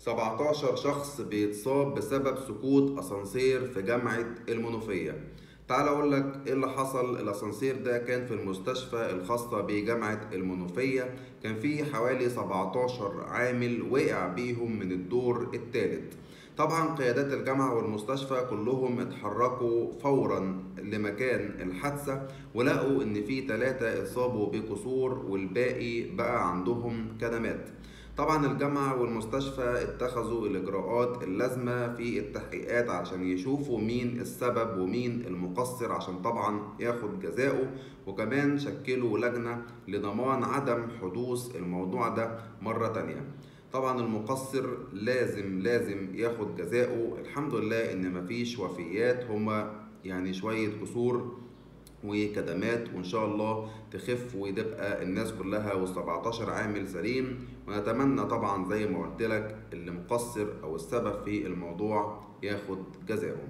17 شخص بيتصاب بسبب سقوط اسانسير في جامعة المنوفية. تعال اقول لك ايه اللي حصل. الاسانسير ده كان في المستشفى الخاصة بجامعة المنوفية، كان فيه حوالي 17 عامل وقع بيهم من الدور الثالث. طبعا قيادات الجامعة والمستشفى كلهم اتحركوا فورا لمكان الحادثة، ولقوا ان في 3 اتصابوا بكسور والباقي بقى عندهم كدمات. طبعا الجامعة والمستشفى اتخذوا الإجراءات اللازمة في التحقيقات عشان يشوفوا مين السبب ومين المقصر عشان طبعا ياخد جزاؤه، وكمان شكلوا لجنة لضمان عدم حدوث الموضوع ده مرة تانية. طبعا المقصر لازم ياخد جزاؤه. الحمد لله ان مفيش وفيات، هما يعني شوية كسور وكدمات، وان شاء الله تخف وتبقى الناس كلها وال17 عامل سليم. ونتمنى طبعا زي ما قلت لك اللي مقصر او السبب في الموضوع ياخد جزاؤه.